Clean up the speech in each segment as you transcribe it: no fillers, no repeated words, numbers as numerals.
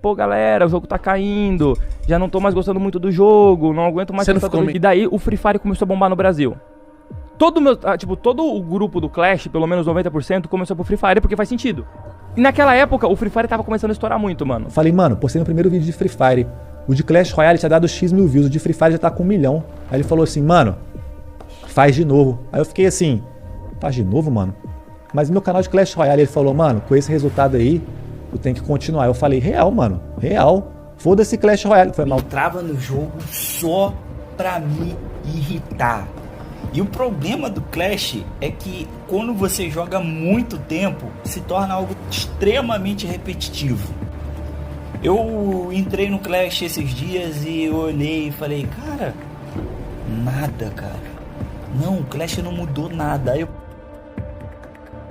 pô, galera, o jogo tá caindo, já não tô mais gostando muito do jogo, não aguento mais... E daí o Free Fire começou a bombar no Brasil. Todo o grupo do Clash, pelo menos 90%, começou pro Free Fire porque faz sentido. E naquela época, o Free Fire tava começando a estourar muito, mano. Falei, mano, postei no primeiro vídeo de Free Fire. O de Clash Royale tinha dado X mil views, o de Free Fire já tá com 1 milhão. Aí ele falou assim, mano, faz de novo. Aí eu fiquei assim, faz de novo, mano? Mas meu canal de Clash Royale, ele falou, mano, com esse resultado aí, eu tenho que continuar. Eu falei, real, mano, real. Foda-se Clash Royale. Foi mal. Eu entrava no jogo só pra me irritar. E o problema do Clash é que quando você joga muito tempo, se torna algo extremamente repetitivo. Eu entrei no Clash esses dias e eu olhei e falei, cara, nada, cara. Não, o Clash não mudou nada.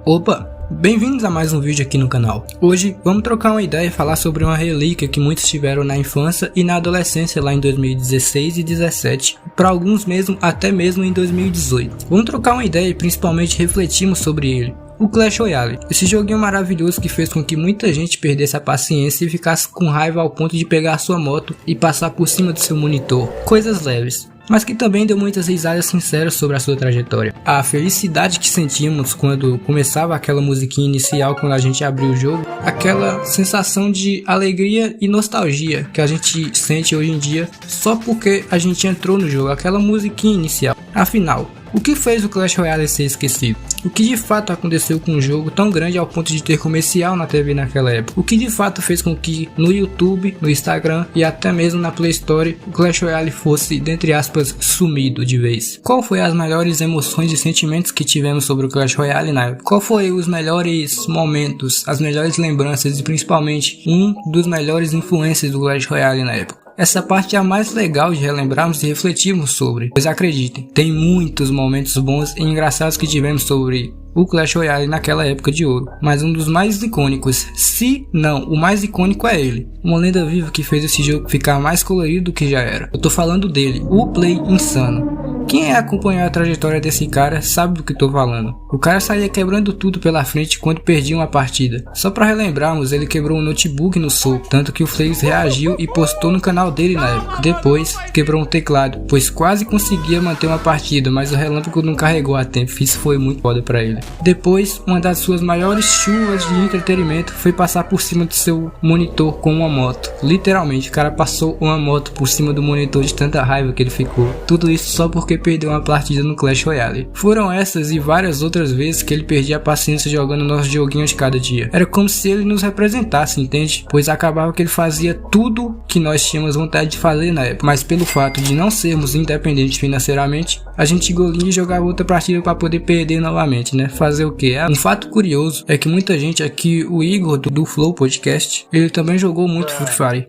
Opa! Bem-vindos a mais um vídeo aqui no canal. Hoje vamos trocar uma ideia e falar sobre uma relíquia que muitos tiveram na infância e na adolescência lá em 2016 e 2017, para alguns mesmo até mesmo em 2018. Vamos trocar uma ideia e principalmente refletirmos sobre ele. O Clash Royale, esse joguinho maravilhoso que fez com que muita gente perdesse a paciência e ficasse com raiva ao ponto de pegar sua moto e passar por cima do seu monitor. Coisas leves, mas que também deu muitas risadas sinceras sobre a sua trajetória. A felicidade que sentimos quando começava aquela musiquinha inicial quando a gente abriu o jogo, aquela sensação de alegria e nostalgia que a gente sente hoje em dia só porque a gente entrou no jogo, aquela musiquinha inicial. Afinal, o que fez o Clash Royale ser esquecido? O que de fato aconteceu com um jogo tão grande ao ponto de ter comercial na TV naquela época? O que de fato fez com que no YouTube, no Instagram e até mesmo na Play Store o Clash Royale fosse, dentre aspas, sumido de vez? Qual foi as melhores emoções e sentimentos que tivemos sobre o Clash Royale na época? Qual foi os melhores momentos, as melhores lembranças e principalmente um dos melhores influencers do Clash Royale na época? Essa parte é a mais legal de relembrarmos e refletirmos sobre, pois acreditem, tem muitos momentos bons e engraçados que tivemos sobre o Clash Royale naquela época de ouro, mas um dos mais icônicos, se não o mais icônico, é ele, uma lenda viva que fez esse jogo ficar mais colorido do que já era. Eu tô falando dele, o Play Insano. Quem acompanhou a trajetória desse cara sabe do que tô falando. O cara saía quebrando tudo pela frente quando perdia uma partida. Só pra relembrarmos, ele quebrou um notebook no soco, tanto que o Flames reagiu e postou no canal dele na época. Depois, quebrou um teclado, pois quase conseguia manter uma partida, mas o relâmpago não carregou a tempo, isso foi muito foda pra ele. Depois, uma das suas maiores chuvas de entretenimento foi passar por cima do seu monitor com uma moto. Literalmente, o cara passou uma moto por cima do monitor de tanta raiva que ele ficou. Tudo isso só porque perdeu uma partida no Clash Royale. Foram essas e várias outras vezes que ele perdia a paciência jogando nosso joguinho de cada dia. Era como se ele nos representasse, entende? Pois acabava que ele fazia tudo que nós tínhamos vontade de fazer na época, mas pelo fato de não sermos independentes financeiramente, a gente golinha e jogava outra partida para poder perder novamente, né? Fazer o que? Um fato curioso é que muita gente aqui, o Igor do Flow Podcast, ele também jogou muito Free Fire.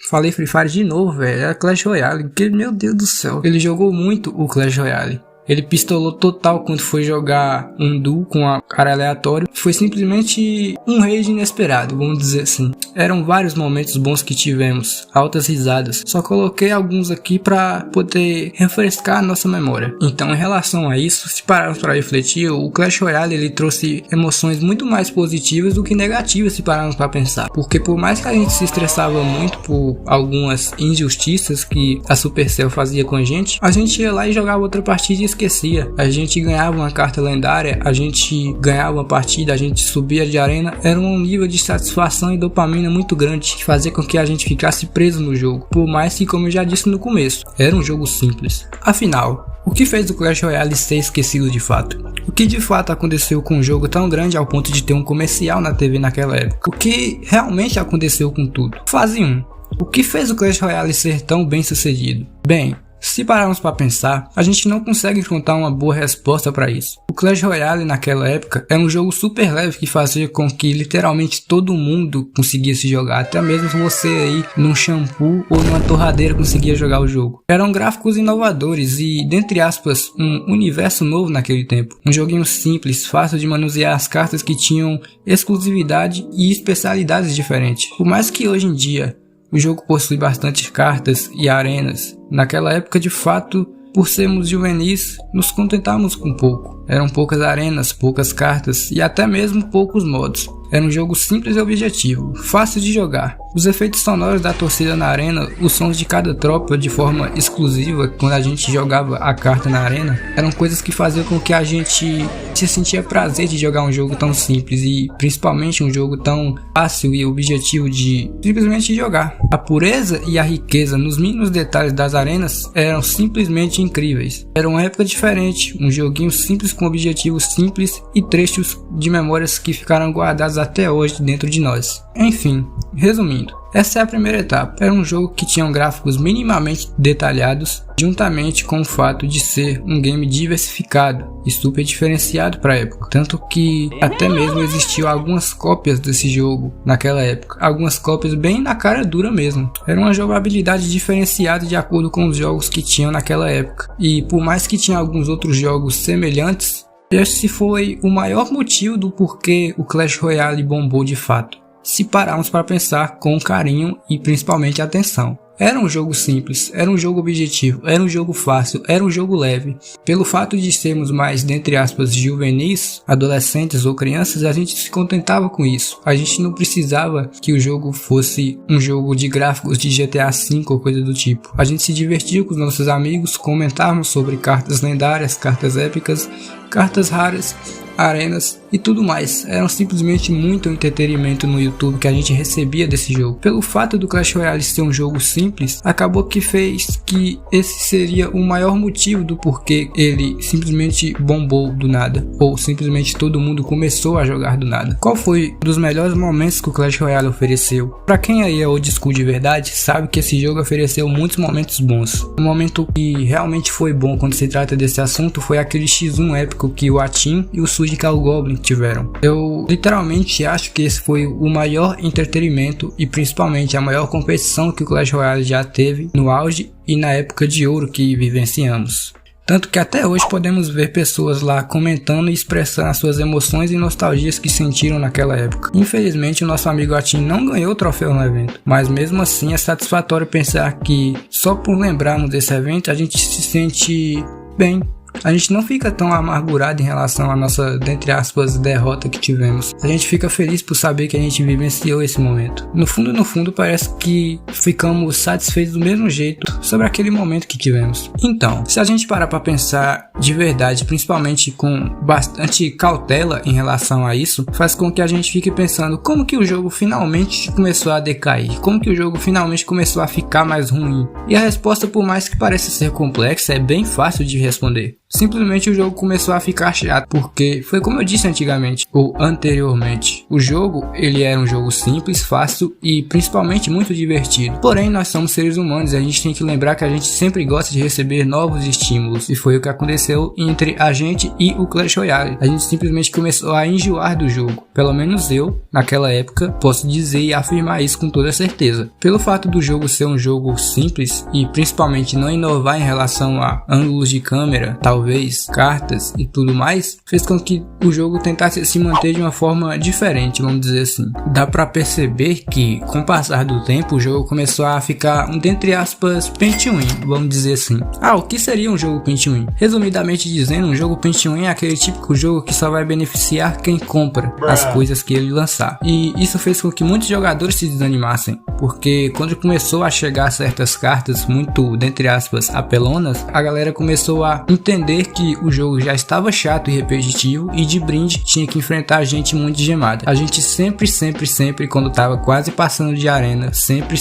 Falei Free Fire de novo, velho. Era Clash Royale. Que, meu Deus do céu. Ele jogou muito o Clash Royale. Ele pistolou total quando foi jogar um duo com a cara aleatório. Foi simplesmente um rage inesperado, vamos dizer assim. Eram vários momentos bons que tivemos, altas risadas. Só coloquei alguns aqui pra poder refrescar a nossa memória. Então, em relação a isso, se pararmos para refletir, o Clash Royale ele trouxe emoções muito mais positivas do que negativas, se pararmos para pensar. Porque por mais que a gente se estressava muito por algumas injustiças que a Supercell fazia com a gente ia lá e jogava outra partida e esquecia. A gente ganhava uma carta lendária, a gente ganhava uma partida, a gente subia de arena. Era um nível de satisfação e dopamina muito grande que fazia com que a gente ficasse preso no jogo. Por mais que, como eu já disse no começo, era um jogo simples. Afinal, o que fez o Clash Royale ser esquecido de fato? O que de fato aconteceu com um jogo tão grande ao ponto de ter um comercial na TV naquela época? O que realmente aconteceu com tudo? Fase 1. O que fez o Clash Royale ser tão bem sucedido? Bem, se pararmos para pensar, a gente não consegue encontrar uma boa resposta para isso. O Clash Royale naquela época era um jogo super leve que fazia com que literalmente todo mundo conseguisse jogar, até mesmo você aí num shampoo ou numa torradeira conseguia jogar o jogo. Eram gráficos inovadores e, dentre aspas, um universo novo naquele tempo. Um joguinho simples, fácil de manusear as cartas que tinham exclusividade e especialidades diferentes. Por mais que hoje em dia o jogo possui bastante cartas e arenas, naquela época de fato, por sermos juvenis, nos contentávamos com pouco. Eram poucas arenas, poucas cartas e até mesmo poucos modos. Era um jogo simples e objetivo, fácil de jogar. Os efeitos sonoros da torcida na arena, os sons de cada tropa de forma exclusiva quando a gente jogava a carta na arena, eram coisas que faziam com que a gente se sentia prazer de jogar um jogo tão simples e principalmente um jogo tão fácil e objetivo de simplesmente jogar. A pureza e a riqueza nos mínimos detalhes das arenas eram simplesmente incríveis. Era uma época diferente, um joguinho simples com objetivos simples e trechos de memórias que ficaram guardados até hoje dentro de nós. Enfim, resumindo, essa é a primeira etapa. Era um jogo que tinha gráficos minimamente detalhados, juntamente com o fato de ser um game diversificado e super diferenciado para a época. Tanto que até mesmo existiam algumas cópias desse jogo naquela época. Algumas cópias bem na cara dura mesmo. Era uma jogabilidade diferenciada de acordo com os jogos que tinham naquela época. E por mais que tinha alguns outros jogos semelhantes, esse foi o maior motivo do porquê o Clash Royale bombou de fato. Se pararmos para pensar com carinho e principalmente atenção. Era um jogo simples, era um jogo objetivo, era um jogo fácil, era um jogo leve. Pelo fato de sermos mais, dentre aspas, juvenis, adolescentes ou crianças, a gente se contentava com isso. A gente não precisava que o jogo fosse um jogo de gráficos de GTA V ou coisa do tipo. A gente se divertia com os nossos amigos, comentávamos sobre cartas lendárias, cartas épicas, cartas raras, arenas e tudo mais. Eram simplesmente muito entretenimento no YouTube que a gente recebia desse jogo. Pelo fato do Clash Royale ser um jogo simples, acabou que fez que esse seria o maior motivo do porquê ele simplesmente bombou do nada, ou simplesmente todo mundo começou a jogar do nada. Qual foi um dos melhores momentos que o Clash Royale ofereceu? Pra quem aí é old school de verdade, sabe que esse jogo ofereceu muitos momentos bons. Um momento que realmente foi bom quando se trata desse assunto foi aquele X1 épico que o Atin e o Surgical Goblin tiveram. Eu literalmente acho que esse foi o maior entretenimento e principalmente a maior competição que o Clash Royale já teve no auge e na época de ouro que vivenciamos. Tanto que até hoje podemos ver pessoas lá comentando e expressando as suas emoções e nostalgias que sentiram naquela época. Infelizmente o nosso amigo Atin não ganhou o troféu no evento, mas mesmo assim é satisfatório pensar que só por lembrarmos desse evento a gente se sente bem. A gente não fica tão amargurado em relação à nossa, dentre aspas, derrota que tivemos. A gente fica feliz por saber que a gente vivenciou esse momento. No fundo, parece que ficamos satisfeitos do mesmo jeito sobre aquele momento que tivemos. Então, se a gente parar para pensar de verdade, principalmente com bastante cautela em relação a isso, faz com que a gente fique pensando como que o jogo finalmente começou a decair, como que o jogo finalmente começou a ficar mais ruim. E a resposta, por mais que pareça ser complexa, é bem fácil de responder. Simplesmente o jogo começou a ficar chato, porque foi como eu disse antigamente, ou anteriormente. O jogo, ele era um jogo simples, fácil e principalmente muito divertido. Porém, nós somos seres humanos e a gente tem que lembrar que a gente sempre gosta de receber novos estímulos. E foi o que aconteceu entre a gente e o Clash Royale. A gente simplesmente começou a enjoar do jogo. Pelo menos eu, naquela época, posso dizer e afirmar isso com toda certeza. Pelo fato do jogo ser um jogo simples e principalmente não inovar em relação a ângulos de câmera, talvez cartas e tudo mais, fez com que o jogo tentasse se manter de uma forma diferente, vamos dizer assim. Dá pra perceber que com o passar do tempo o jogo começou a ficar dentre aspas paint to win, vamos dizer assim. O que seria um jogo paint to win? Resumidamente dizendo, um jogo paint to win é aquele típico jogo que só vai beneficiar quem compra as coisas que ele lançar. E isso fez com que muitos jogadores se desanimassem, porque quando começou a chegar certas cartas muito, dentre aspas, apelonas, a galera começou a entender que o jogo já estava chato e repetitivo e de brinde tinha que enfrentar gente muito gemada. A gente sempre, quando estava quase passando de arena, sempre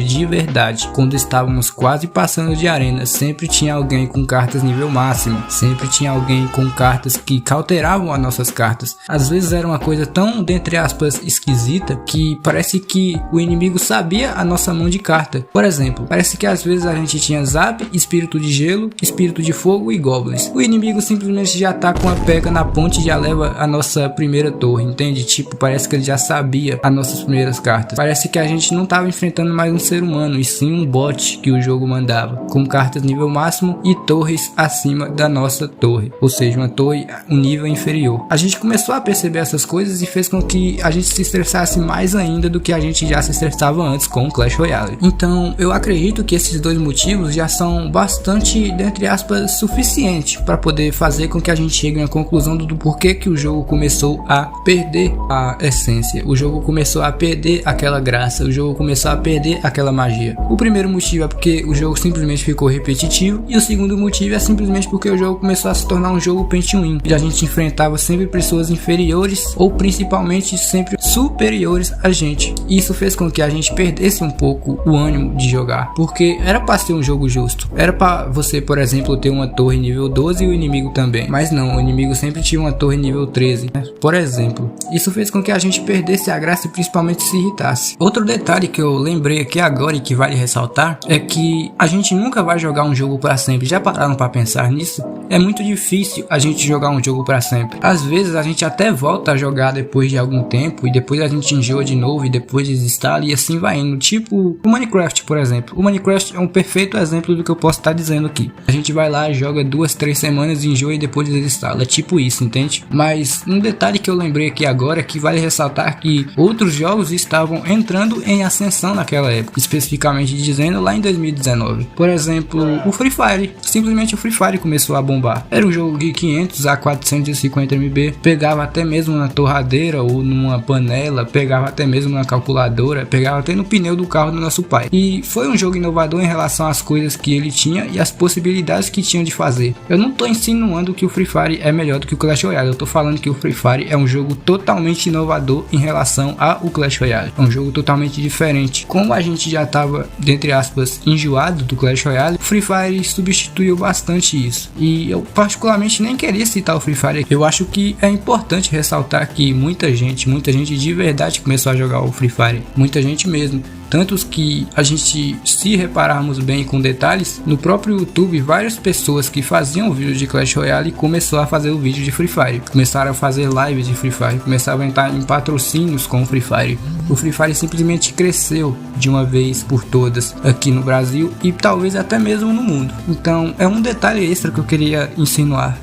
de verdade, quando estávamos quase passando de arena, sempre tinha alguém com cartas nível máximo, sempre tinha alguém com cartas que cauteravam as nossas cartas. Às vezes era uma coisa tão, dentre aspas, esquisita, que parece que o inimigo sabia a nossa mão de carta. Por exemplo, parece que às vezes a gente tinha Zap, Espírito de Gelo, Espírito de Fogo e Goblins. O inimigo simplesmente já tá com a pega na ponte e já leva a nossa primeira torre, entende? Tipo, parece que ele já sabia as nossas primeiras cartas. Parece que a gente não tava enfrentando mais um ser humano, e sim um bot que o jogo mandava, com cartas nível máximo e torres acima da nossa torre, ou seja, uma torre um nível inferior. A gente começou a perceber essas coisas e fez com que a gente se estressasse mais ainda do que a gente já se estressava antes com o Clash Royale. Então, eu acredito que esses dois motivos já são bastante, dentre aspas, suficientes suficiente para poder fazer com que a gente chegue na conclusão do porquê que o jogo começou a perder a essência, o jogo começou a perder aquela graça, o jogo começou a perder aquela magia. O primeiro motivo é porque o jogo simplesmente ficou repetitivo, e o segundo motivo é simplesmente porque o jogo começou a se tornar um jogo pay to win, e a gente enfrentava sempre pessoas inferiores ou principalmente sempre superiores a gente. Isso fez com que a gente perdesse um pouco o ânimo de jogar, porque era para ser um jogo justo, era para você, por exemplo, ter uma torre nível 12 e o inimigo também, mas não, o inimigo sempre tinha uma torre nível 13, né? Por exemplo. Isso fez com que a gente perdesse a graça e principalmente se irritasse. Outro detalhe que eu lembrei aqui agora e que vale ressaltar é que a gente nunca vai jogar um jogo para sempre. Já pararam para pensar nisso? É muito difícil a gente jogar um jogo para sempre. Às vezes a gente até volta a jogar depois de algum tempo e depois a gente enjoa de novo e depois desinstala e assim vai indo. Tipo o Minecraft, por exemplo. O Minecraft é um perfeito exemplo do que eu posso estar dizendo aqui. A gente vai lá, joga 2, 3 semanas, enjoa e depois desinstala. É tipo isso, entende? Mas um detalhe que eu lembrei aqui agora é que vale ressaltar que outros jogos estavam entrando em ascensão naquela época, especificamente dizendo lá em 2019. Por exemplo, o Free Fire. Simplesmente o Free Fire começou a bombar. Era um jogo de 500 a 450 MB, pegava até mesmo na torradeira ou numa panela, pegava até mesmo na calculadora, pegava até no pneu do carro do nosso pai. E foi um jogo inovador em relação às coisas que ele tinha e as possibilidades que tinham de fazer. Eu não tô insinuando que o Free Fire é melhor do que o Clash Royale, eu tô falando que o Free Fire é um jogo totalmente inovador em relação ao Clash Royale. É um jogo totalmente diferente. Como a gente já tava, dentre aspas, enjoado do Clash Royale, o Free Fire substituiu bastante isso. E eu particularmente nem queria citar o Free Fire. Eu acho que é importante ressaltar que muita gente de verdade começou a jogar o Free Fire. Muita gente mesmo. Tantos que a gente, se repararmos bem com detalhes, no próprio YouTube, várias pessoas que faziam vídeo de Clash Royale começaram a fazer o vídeo de Free Fire. Começaram a fazer lives de Free Fire, começaram a entrar em patrocínios com o Free Fire. O Free Fire simplesmente cresceu de uma vez por todas aqui no Brasil e talvez até mesmo no mundo. Então é um detalhe extra que eu queria insinuar.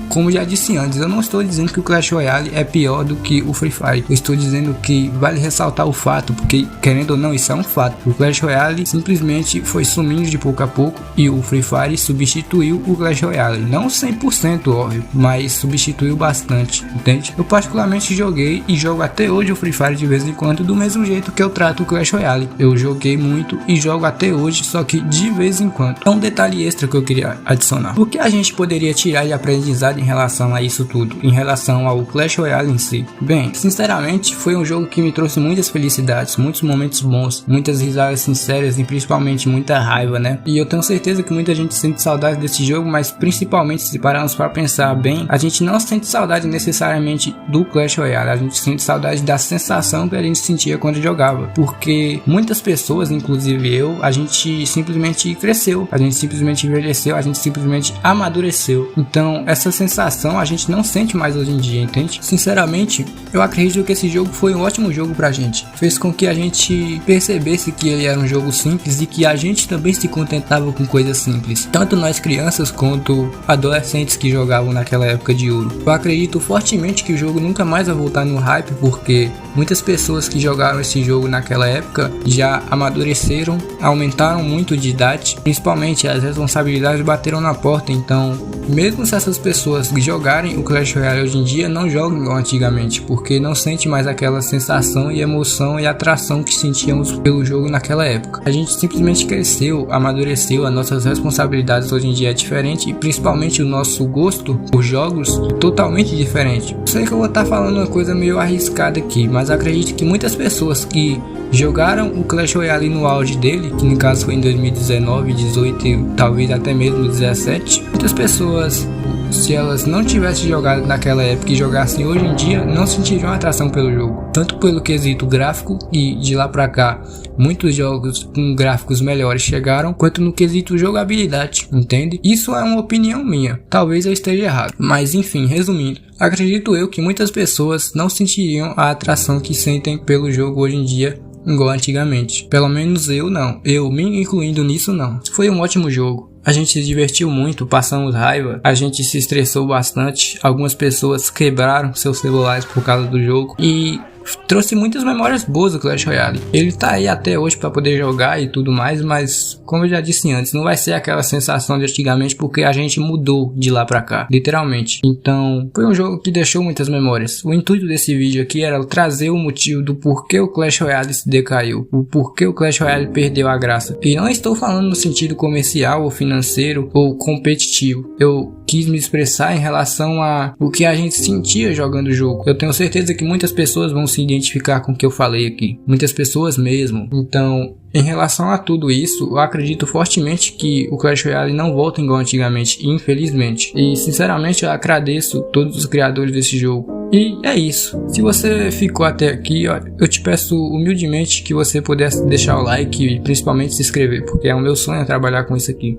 Como já disse antes, eu não estou dizendo que o Clash Royale é pior do que o Free Fire. Eu estou dizendo que vale ressaltar o fato, porque querendo ou não, isso é um fato. O Clash Royale simplesmente foi sumindo de pouco a pouco e o Free Fire substituiu o Clash Royale. Não 100%, óbvio, mas substituiu bastante, entende? Eu particularmente joguei e jogo até hoje o Free Fire de vez em quando, do mesmo jeito que eu trato o Clash Royale. Eu joguei muito e jogo até hoje, só que de vez em quando. É um detalhe extra que eu queria adicionar. O que a gente poderia tirar de aprendizado em relação a isso tudo, em relação ao Clash Royale em si? Bem, sinceramente, foi um jogo que me trouxe muitas felicidades, muitos momentos bons, muitas risadas sinceras e principalmente muita raiva, né? E eu tenho certeza que muita gente sente saudade desse jogo, mas principalmente, se pararmos para pensar bem, a gente não sente saudade necessariamente do Clash Royale, a gente sente saudade da sensação que a gente sentia quando jogava, porque muitas pessoas, inclusive eu, a gente simplesmente cresceu, a gente simplesmente envelheceu, a gente simplesmente amadureceu. Então essa sensação a gente não sente mais hoje em dia, entende? Sinceramente, eu acredito que esse jogo foi um ótimo jogo pra gente, fez com que a gente percebesse que ele era um jogo simples e que a gente também se contentava com coisas simples, tanto nós crianças quanto adolescentes que jogavam naquela época de ouro. Eu acredito fortemente que o jogo nunca mais vai voltar no hype, porque muitas pessoas que jogaram esse jogo naquela época já amadureceram, aumentaram muito de idade, principalmente as responsabilidades bateram na porta. Então mesmo se essas pessoas jogarem o Clash Royale hoje em dia, não jogam igual antigamente, porque não sente mais aquela sensação e emoção e atração que sentíamos pelo jogo naquela época. A gente simplesmente cresceu, amadureceu, as nossas responsabilidades hoje em dia é diferente e principalmente o nosso gosto por jogos é totalmente diferente. Sei que eu vou estar falando uma coisa meio arriscada aqui, mas acredito que muitas pessoas que jogaram o Clash Royale no auge dele, que no caso foi em 2019, 18 e talvez até mesmo 17, muitas pessoas, se elas não tivessem jogado naquela época e jogassem hoje em dia, não sentiriam atração pelo jogo, tanto pelo quesito gráfico, e de lá pra cá muitos jogos com gráficos melhores chegaram, quanto no quesito jogabilidade, entende? Isso é uma opinião minha, talvez eu esteja errado, mas enfim, resumindo, acredito eu que muitas pessoas não sentiriam a atração que sentem pelo jogo hoje em dia igual antigamente. Pelo menos eu não, eu me incluindo nisso não. Foi um ótimo jogo. A gente se divertiu muito, passamos raiva, a gente se estressou bastante, algumas pessoas quebraram seus celulares por causa do jogo e trouxe muitas memórias boas do Clash Royale. Ele tá aí até hoje pra poder jogar e tudo mais, mas como eu já disse antes, não vai ser aquela sensação de antigamente porque a gente mudou de lá pra cá, literalmente. Então, foi um jogo que deixou muitas memórias. O intuito desse vídeo aqui era trazer o motivo do porquê o Clash Royale se decaiu, o porquê o Clash Royale perdeu a graça. E não estou falando no sentido comercial ou financeiro ou competitivo. Eu quis me expressar em relação a o que a gente sentia jogando o jogo. Eu tenho certeza que muitas pessoas vão se identificar com o que eu falei aqui. Muitas pessoas mesmo. Então, em relação a tudo isso, eu acredito fortemente que o Clash Royale não volta igual antigamente, infelizmente. E sinceramente eu agradeço todos os criadores desse jogo. E é isso. Se você ficou até aqui, ó, eu te peço humildemente que você pudesse deixar o like e principalmente se inscrever, porque é o meu sonho trabalhar com isso aqui.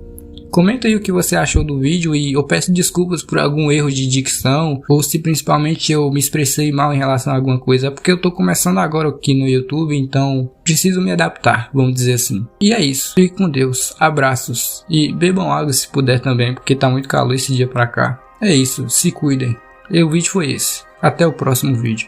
Comenta aí o que você achou do vídeo e eu peço desculpas por algum erro de dicção ou se principalmente eu me expressei mal em relação a alguma coisa, porque eu tô começando agora aqui no YouTube, então preciso me adaptar, vamos dizer assim. E é isso, fique com Deus, abraços e bebam água se puder também, porque tá muito calor esse dia pra cá. É isso, se cuidem. E o vídeo foi esse, até o próximo vídeo.